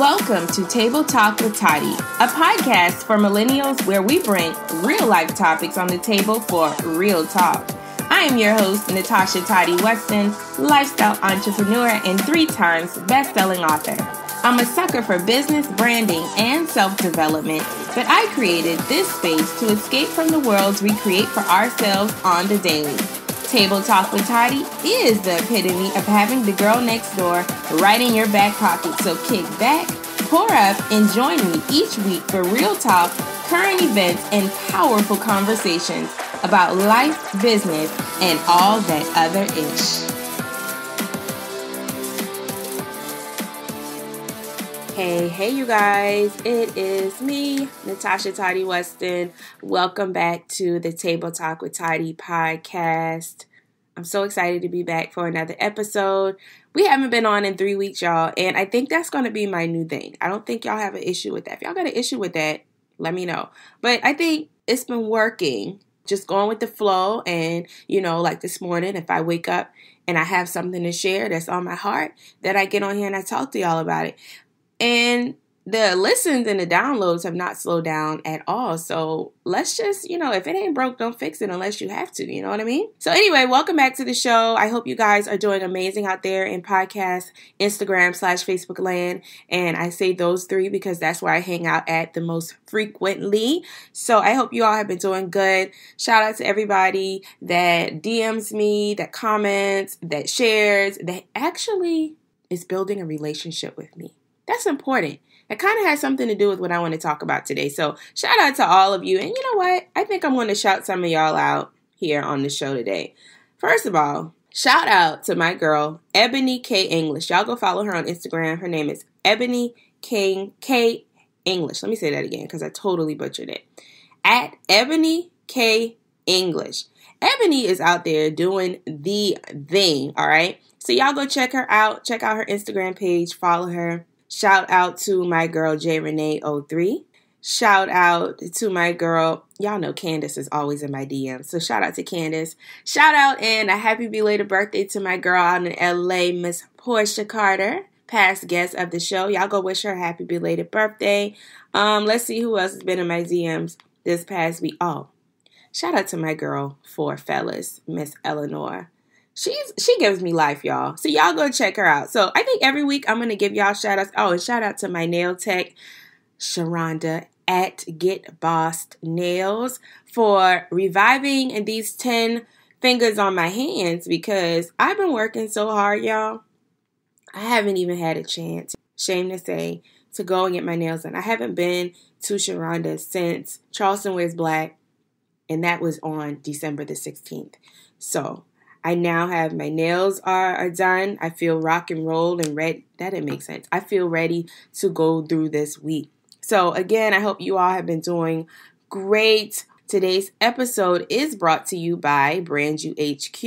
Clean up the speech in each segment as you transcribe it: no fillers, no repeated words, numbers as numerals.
Welcome to Table Talk with Toddy, a podcast for millennials where we bring real-life topics on the table for real talk. I am your host, Natasha Toddy Weston, lifestyle entrepreneur and 3 times best-selling author. I'm a sucker for business, branding, and self-development, but I created this space to escape from the worlds we create for ourselves on the daily. Table Talk with Toddy is the epitome of having the girl next door right in your back pocket. So kick back, pour up, and join me each week for real talk, current events, and powerful conversations about life, business, and all that other ish. Hey, you guys. It is me, Natasha Toddy Weston. Welcome back to the Table Talk with Toddy podcast. I'm so excited to be back for another episode. We haven't been on in 3 weeks, y'all, and I think that's going to be my new thing. I don't think y'all have an issue with that. If y'all got an issue with that, let me know. But I think it's been working, just going with the flow. And, like this morning, if I wake up and I have something to share that's on my heart, that I get on here and I talk to y'all about it. And the listens and the downloads have not slowed down at all. So let's just, if it ain't broke, don't fix it unless you have to. You know what I mean? So anyway, welcome back to the show. I hope you guys are doing amazing out there in podcast, Instagram /Facebook land. And I say those 3 because that's where I hang out at the most frequently. So I hope you all have been doing good. Shout out to everybody that DMs me, that comments, that shares, that actually is building a relationship with me. That's important. It kind of has something to do with what I want to talk about today. So shout out to all of you. And you know what? I think I'm going to shout some of y'all out here on the show today. First of all, shout out to my girl, Ebony K. English. Y'all go follow her on Instagram. Her name is Ebony K. English. Let me say that again because I totally butchered it. At Ebony K. English. Ebony is out there doing the thing, all right? So y'all go check her out. Check out her Instagram page. Follow her. Shout out to my girl, JRenee03. Shout out to my girl, y'all know Candace is always in my DMs. So shout out to Candace. Shout out and a happy belated birthday to my girl out in LA, Miss Portia Carter, past guest of the show. Y'all go wish her a happy belated birthday. Let's see who else has been in my DMs this past week. Oh, shout out to my girl, 4 fellas, Miss Eleanor. She gives me life, y'all. So y'all go check her out. So I think every week I'm going to give y'all shout outs. Oh, and shout out to my nail tech, Sharonda at Get Bossed Nails, for reviving these 10 fingers on my hands because I've been working so hard, y'all. I haven't even had a chance, shame to say, to go and get my nails done. I haven't been to Sharonda since Charleston Wears Black, and that was on December the 16th. So I now have my nails are done. I feel rock and roll and ready. That didn't make sense. I feel ready to go through this week. So again, I hope you all have been doing great. Today's episode is brought to you by Brand You HQ.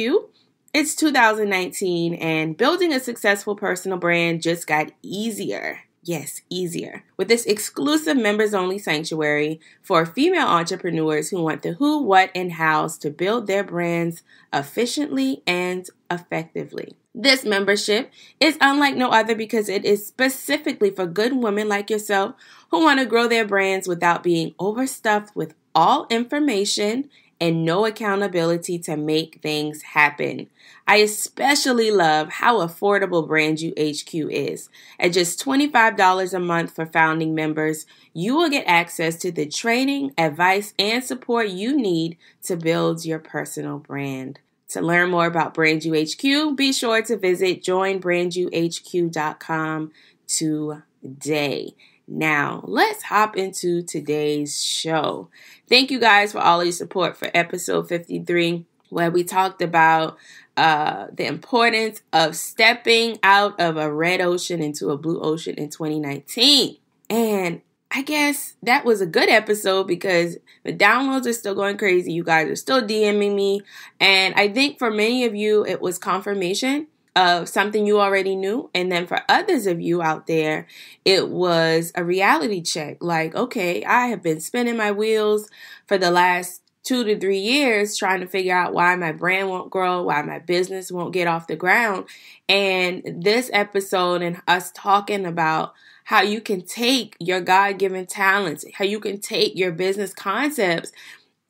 It's 2019 and building a successful personal brand just got easier. Yes, easier. With this exclusive members-only sanctuary for female entrepreneurs who want the who, what, and hows to build their brands efficiently and effectively. This membership is unlike no other because it is specifically for good women like yourself who want to grow their brands without being overstuffed with all information and no accountability to make things happen. I especially love how affordable Brand You HQ is. At just $25 a month for founding members, you will get access to the training, advice, and support you need to build your personal brand. To learn more about Brand You HQ, be sure to visit joinbrandyouhq.com today. Now, let's hop into today's show. Thank you guys for all of your support for episode 53, where we talked about the importance of stepping out of a red ocean into a blue ocean in 2019. And I guess that was a good episode because the downloads are still going crazy. You guys are still DMing me. And I think for many of you, it was confirmation of something you already knew. And then for others of you out there, it was a reality check. Like, okay, I have been spinning my wheels for the last 2 to 3 years trying to figure out why my brand won't grow, why my business won't get off the ground. And this episode and us talking about how you can take your God-given talents, how you can take your business concepts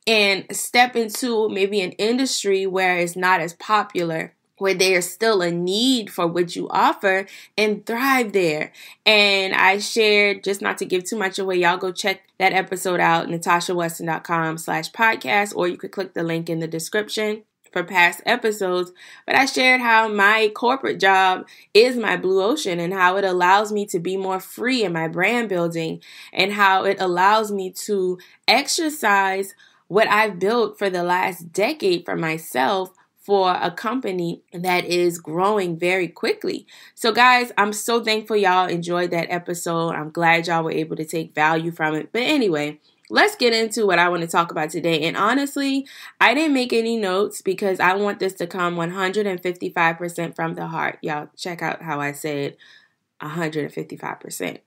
and step into maybe an industry where it's not as popular, where there's still a need for what you offer, and thrive there. And I shared, just not to give too much away, y'all go check that episode out, natashaweston.com/podcast, or you could click the link in the description for past episodes. But I shared how my corporate job is my blue ocean and how it allows me to be more free in my brand building and how it allows me to exercise what I've built for the last decade for myself for a company that is growing very quickly. So guys, I'm so thankful y'all enjoyed that episode. I'm glad y'all were able to take value from it. But anyway, let's get into what I want to talk about today. And honestly, I didn't make any notes because I want this to come 155% from the heart. Y'all check out how I said 155%.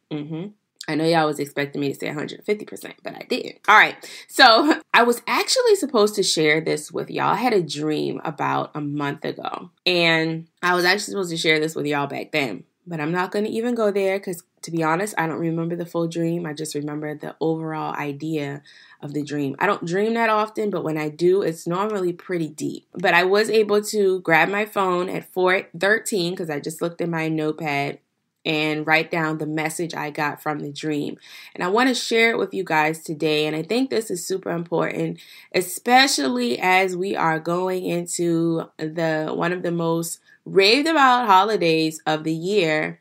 I know y'all was expecting me to say 150%, but I didn't. All right. So I was actually supposed to share this with y'all. I had a dream about a month ago, and I was actually supposed to share this with y'all back then, but I'm not going to even go there because, to be honest, I don't remember the full dream. I just remember the overall idea of the dream. I don't dream that often, but when I do, it's normally pretty deep. But I was able to grab my phone at 4:13 because I just looked at my notepad and write down the message I got from the dream. And I want to share it with you guys today. And I think this is super important, especially as we are going into one of the most raved about holidays of the year,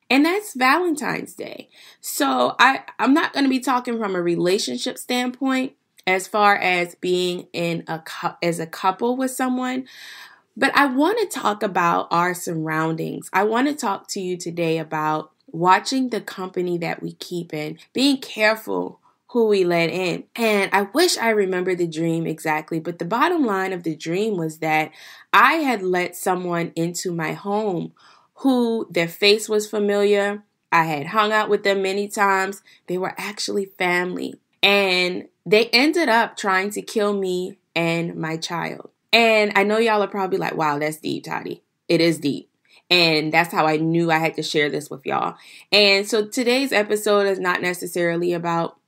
and that's Valentine's Day. So I'm not going to be talking from a relationship standpoint as far as being as a couple with someone, but I want to talk about our surroundings. I want to talk to you today about watching the company that we keep in, being careful who we let in. And I wish I remember the dream exactly, but the bottom line of the dream was that I had let someone into my home who their face was familiar. I had hung out with them many times. They were actually family. And they ended up trying to kill me and my child. And I know y'all are probably like, wow, that's deep, Toddy. It is deep. And that's how I knew I had to share this with y'all. And so today's episode is not necessarily about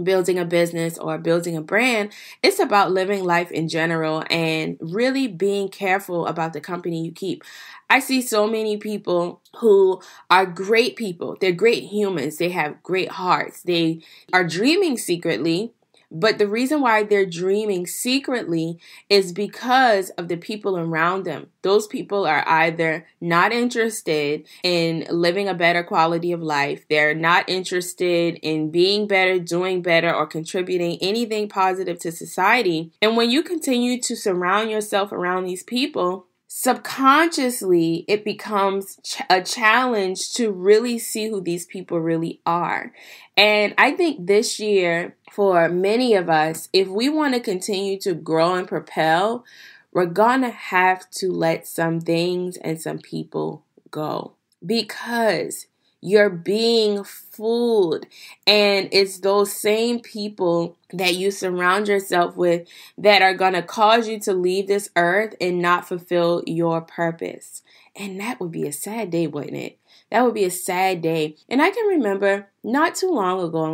building a business or building a brand. It's about living life in general and really being careful about the company you keep. I see so many people who are great people. They're great humans. They have great hearts. They are dreaming secretly. But the reason why they're dreaming secretly is because of the people around them. Those people are either not interested in living a better quality of life. They're not interested in being better, doing better, or contributing anything positive to society. And when you continue to surround yourself around these people, subconsciously, it becomes a challenge to really see who these people really are. And I think this year, for many of us, if we want to continue to grow and propel, we're going to have to let some things and some people go because you're being fooled. And it's those same people that you surround yourself with that are going to cause you to leave this earth and not fulfill your purpose. And that would be a sad day, wouldn't it? That would be a sad day. And I can remember not too long ago,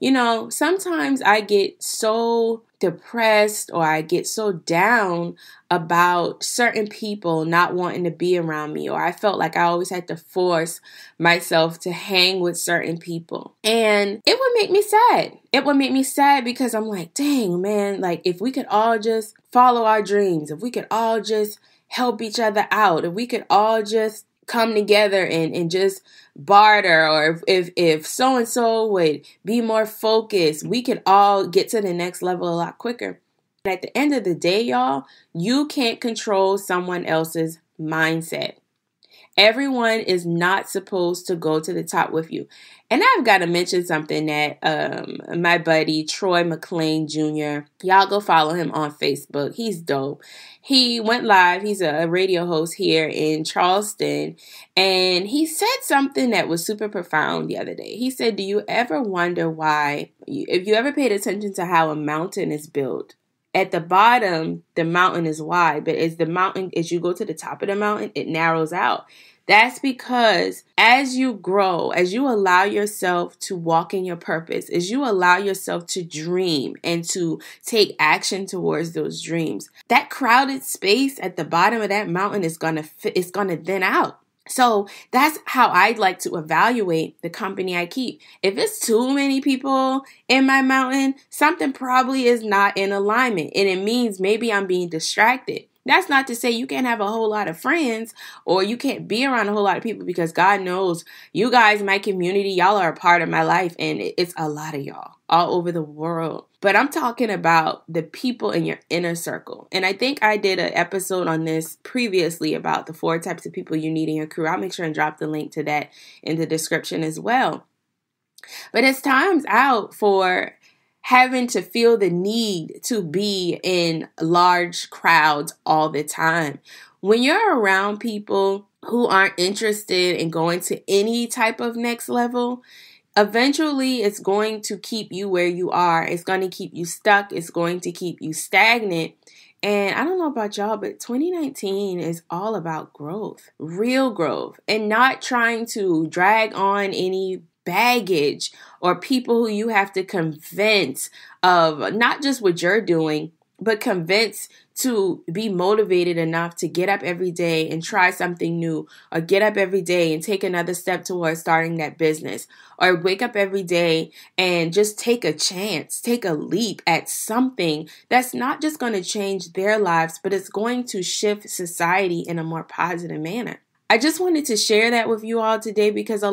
sometimes I get so depressed or I get so down about certain people not wanting to be around me, or I felt like I always had to force myself to hang with certain people. And it would make me sad. It would make me sad because I'm like, dang, man, like if we could all just follow our dreams, if we could all just help each other out, if we could all just come together and just barter, or if so-and-so would be more focused, we could all get to the next level a lot quicker. And at the end of the day, y'all, you can't control someone else's mindset. Everyone is not supposed to go to the top with you. And I've got to mention something that my buddy Troy McClain Jr., y'all go follow him on Facebook. He's dope. He went live. He's a radio host here in Charleston. And he said something that was super profound the other day. He said, do you ever wonder why, if you ever paid attention to how a mountain is built, at the bottom, the mountain is wide, but as you go to the top of the mountain, it narrows out. That's because as you grow, as you allow yourself to walk in your purpose, as you allow yourself to dream and to take action towards those dreams, that crowded space at the bottom of that mountain is going to thin out. So that's how I'd like to evaluate the company I keep. If it's too many people in my mountain, something probably is not in alignment, and it means maybe I'm being distracted. That's not to say you can't have a whole lot of friends or you can't be around a whole lot of people, because God knows you guys, my community, y'all are a part of my life, and it's a lot of y'all all over the world. But I'm talking about the people in your inner circle. And I think I did an episode on this previously about the 4 types of people you need in your crew. I'll make sure and drop the link to that in the description as well. But it's times out for having to feel the need to be in large crowds all the time. When you're around people who aren't interested in going to any type of next level, eventually it's going to keep you where you are. It's going to keep you stuck. It's going to keep you stagnant. And I don't know about y'all, but 2019 is all about growth, real growth, and not trying to drag on any baggage or people who you have to convince of not just what you're doing, but convince to be motivated enough to get up every day and try something new, or get up every day and take another step towards starting that business, or wake up every day and just take a chance, take a leap at something that's not just going to change their lives, but it's going to shift society in a more positive manner. I just wanted to share that with you all today, because I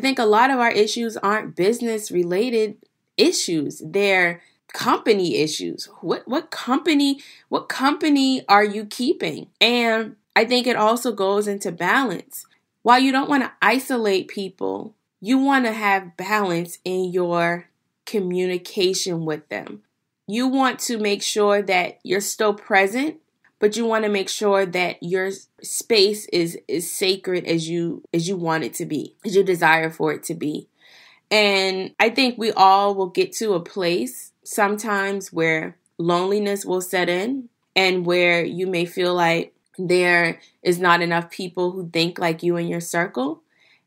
think a lot of our issues aren't business related issues. They're company issues. What company are you keeping? And I think it also goes into balance. While you don't want to isolate people, you want to have balance in your communication with them. You want to make sure that you're still present, but you want to make sure that your space is sacred as you want it to be, as you desire for it to be. And I think we all will get to a place sometimes where loneliness will set in, and where you may feel like there is not enough people who think like you in your circle.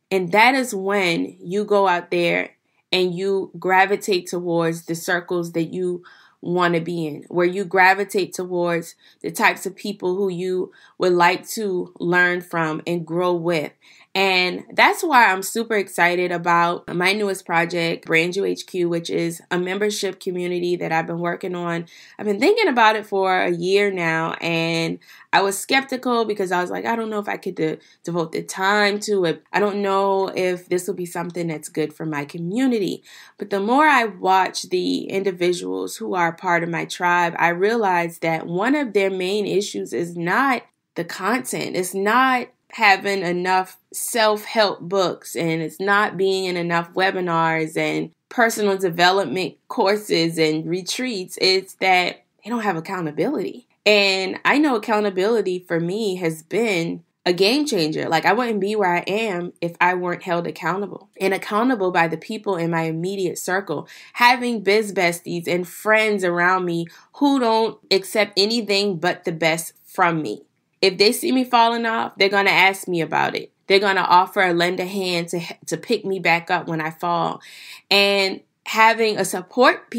And that is when you go out there and you gravitate towards the circles that you want to be in, where you gravitate towards the types of people who you would like to learn from and grow with. And that's why I'm super excited about my newest project, Brand You HQ, which is a membership community that I've been working on. I've been thinking about it for a year now, and I was skeptical because I was like, I don't know if I could devote the time to it. I don't know if this will be something that's good for my community. But the more I watch the individuals who are part of my tribe, I realize that one of their main issues is not the content. It's not having enough self-help books, and it's not being in enough webinars and personal development courses and retreats. It's that they don't have accountability. And I know accountability for me has been a game changer. Like, I wouldn't be where I am if I weren't held accountable, and accountable by the people in my immediate circle, having biz besties and friends around me who don't accept anything but the best from me. If they see me falling off, they're going to ask me about it. They're going to offer a lend a hand to pick me back up when I fall. And having a support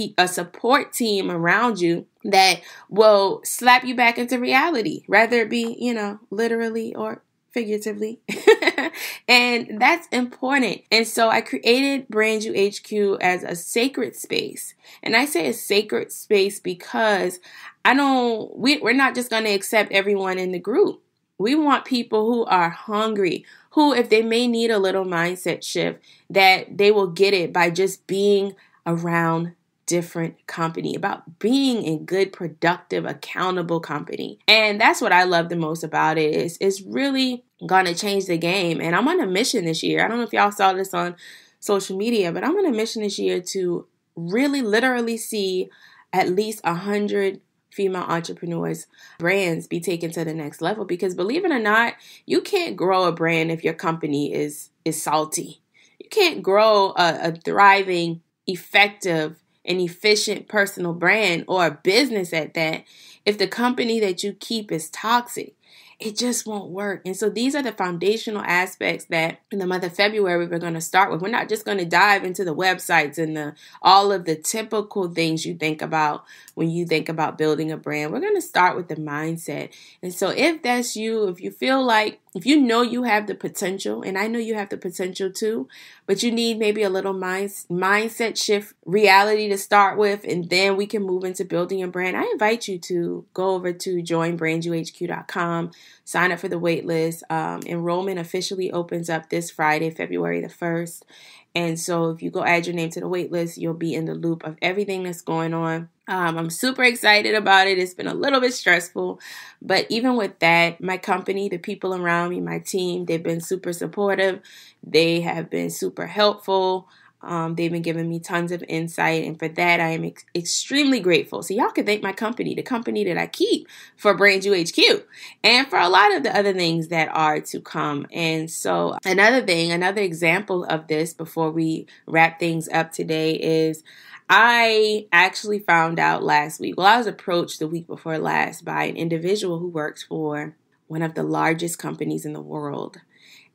team around you that will slap you back into reality, whether it be, literally or figuratively. And that's important. And so I created Brand You HQ as a sacred space. And I say a sacred space because we're not just going to accept everyone in the group. We want people who are hungry, who, if they may need a little mindset shift, that they will get it by just being around different company, about being in good, productive, accountable company. And that's what I love the most about it. It's really going to change the game. And I'm on a mission this year. I don't know if y'all saw this on social media, but I'm on a mission this year to really literally see at least 100 female entrepreneurs, brands be taken to the next level. Because believe it or not, you can't grow a brand if your company is salty. You can't grow a thriving, effective, an efficient personal brand or a business at that, if the company that you keep is toxic, it just won't work. And so these are the foundational aspects that in the month of February we're going to start with. We're not just going to dive into the websites and all of the typical things you think about when you think about building a brand. We're going to start with the mindset. And so if that's you, if you feel like, if you know you have the potential, and I know you have the potential too, but you need maybe a little mindset shift reality to start with, and then we can move into building a brand, I invite you to go over to joinbranduhq.com, sign up for the wait list. Enrollment officially opens up this Friday, February the 1st. And so if you go add your name to the wait list, you'll be in the loop of everything that's going on. I'm super excited about it. It's been a little bit stressful, but even with that, my company, the people around me, my team, they've been super supportive. They have been super helpful. They've been giving me tons of insight, and for that, I am extremely grateful. So y'all can thank my company, the company that I keep, for Brand You HQ, and for a lot of the other things that are to come. And so another example of this before we wrap things up today is I actually found out last week. Well, I was approached the week before last by an individual who works for one of the largest companies in the world.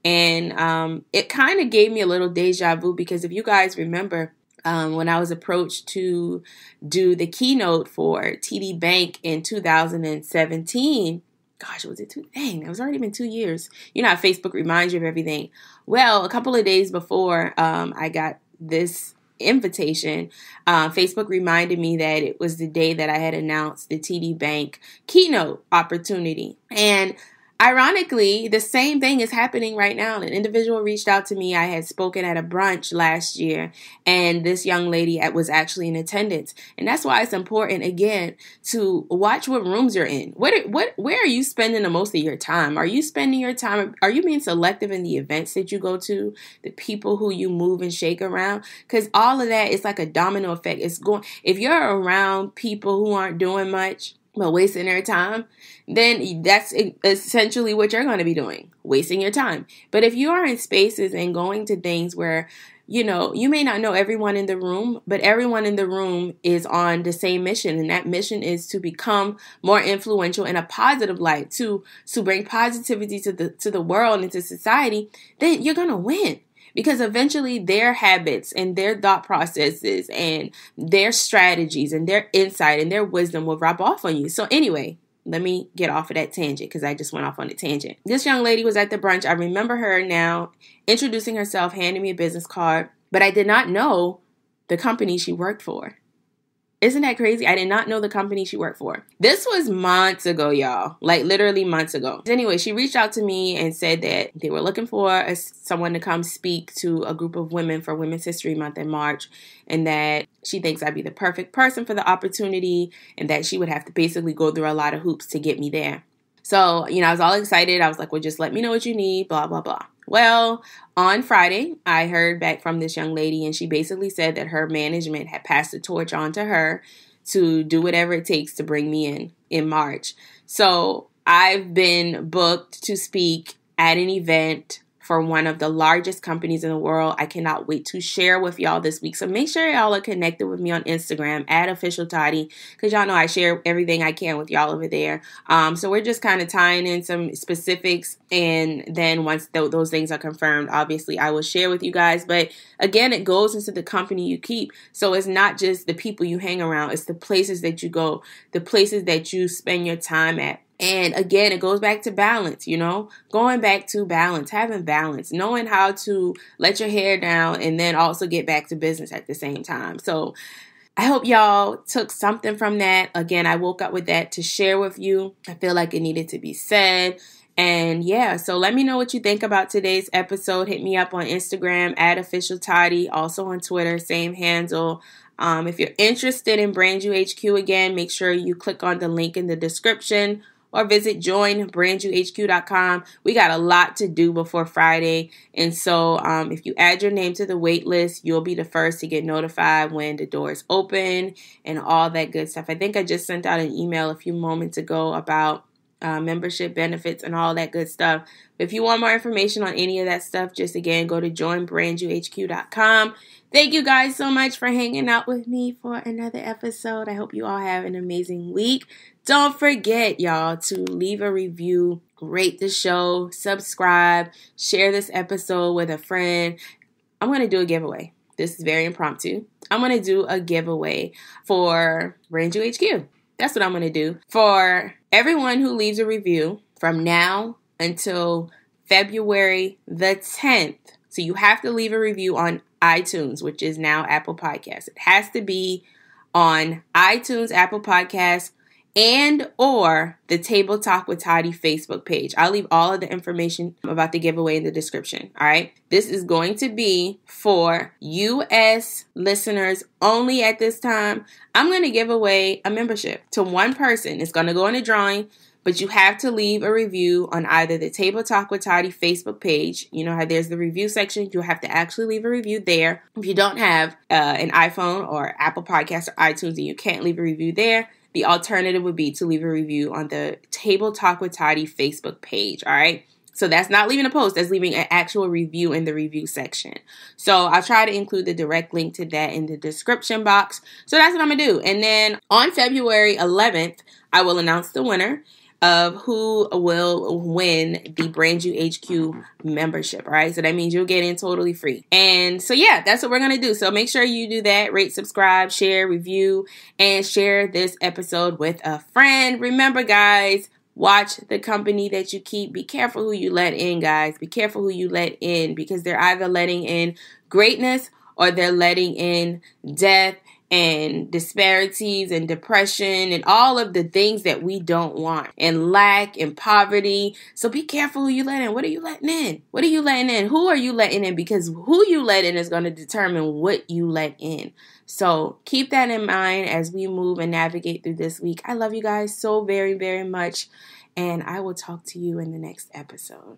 And it kind of gave me a little deja vu, because if you guys remember, when I was approached to do the keynote for TD Bank in 2017, gosh, was it it was already been 2 years. You know how Facebook reminds you of everything. Well, a couple of days before I got this invitation, Facebook reminded me that it was the day that I had announced the TD Bank keynote opportunity. And ironically, the same thing is happening right now. An individual reached out to me. I had spoken at a brunch last year, and this young lady was actually in attendance. And that's why it's important, again, to watch what rooms you're in. Where are you spending the most of your time? Are you spending your time? Are you being selective in the events that you go to, the people who you move and shake around? Because all of that is like a domino effect. If you're around people who aren't doing much but wasting their time, then that's essentially what you're going to be doing, wasting your time. But if you are in spaces and going to things where, you know, you may not know everyone in the room, but everyone in the room is on the same mission, and that mission is to become more influential in a positive light, to bring positivity to the world and to society, then you're going to win. Because eventually their habits and their thought processes and their strategies and their insight and their wisdom will rub off on you. So anyway, let me get off of that tangent, because I just went off on a tangent. This young lady was at the brunch. I remember her now introducing herself, handing me a business card, but I did not know the company she worked for. Isn't that crazy? I did not know the company she worked for. This was months ago, y'all. Like literally months ago. Anyway, she reached out to me and said that they were looking for someone to come speak to a group of women for Women's History Month in March, and that she thinks I'd be the perfect person for the opportunity, and that she would have to basically go through a lot of hoops to get me there. So, you know, I was all excited. I was like, well, just let me know what you need, blah, blah, blah. Well, on Friday, I heard back from this young lady, and she basically said that her management had passed the torch on to her to do whatever it takes to bring me in March. So I've been booked to speak at an event for one of the largest companies in the world. I cannot wait to share with y'all this week. So make sure y'all are connected with me on Instagram at @officialtoddy, because y'all know I share everything I can with y'all over there. So we're just kind of tying in some specifics, and then once those things are confirmed, obviously I will share with you guys. But again, it goes into the company you keep. So it's not just the people you hang around, it's the places that you go, the places that you spend your time at. And again, it goes back to balance, you know, going back to balance, having balance, knowing how to let your hair down and then also get back to business at the same time. So I hope y'all took something from that. Again, I woke up with that to share with you. I feel like it needed to be said. And yeah, so let me know what you think about today's episode. Hit me up on Instagram at @officialtoddy, also on Twitter, same handle. If you're interested in Brand You HQ again, make sure you click on the link in the description, or visit joinbranduhq.com. We got a lot to do before Friday. And so if you add your name to the wait list, you'll be the first to get notified when the doors open and all that good stuff. I think I just sent out an email a few moments ago about membership benefits and all that good stuff. If you want more information on any of that stuff, just again, go to joinbrandyouhq.com. Thank you guys so much for hanging out with me for another episode. I hope you all have an amazing week. Don't forget, y'all, to leave a review, rate the show, subscribe, share this episode with a friend. I'm going to do a giveaway. This is very impromptu. I'm going to do a giveaway for Brand You HQ. That's what I'm going to do. For everyone who leaves a review from now until February the 10th. So you have to leave a review on iTunes, which is now Apple Podcasts. It has to be on iTunes, Apple Podcasts, and or the Table Talk with Toddy Facebook page. I'll leave all of the information about the giveaway in the description. All right. This is going to be for U.S. listeners only at this time. I'm going to give away a membership to one person. It's going to go in a drawing, but you have to leave a review on either the Table Talk with Toddy Facebook page. You know how there's the review section. You have to actually leave a review there. If you don't have an iPhone or Apple Podcasts or iTunes and you can't leave a review there, the alternative would be to leave a review on the Table Talk with Toddy Facebook page, all right? So that's not leaving a post. That's leaving an actual review in the review section. So I'll try to include the direct link to that in the description box. So that's what I'm going to do. And then on February 11th, I will announce the winner of who will win the Brand You HQ membership, all right? So that means you'll get in totally free. And so, yeah, that's what we're going to do. So make sure you do that. Rate, subscribe, share, review, and share this episode with a friend. Remember, guys, watch the company that you keep. Be careful who you let in, guys. Be careful who you let in because they're either letting in greatness or they're letting in death and disparities and depression and all of the things that we don't want and lack and poverty. So be careful who you let in. What are you letting in? What are you letting in? Who are you letting in? Because who you let in is going to determine what you let in. So keep that in mind as we move and navigate through this week. I love you guys so very, very much. And I will talk to you in the next episode.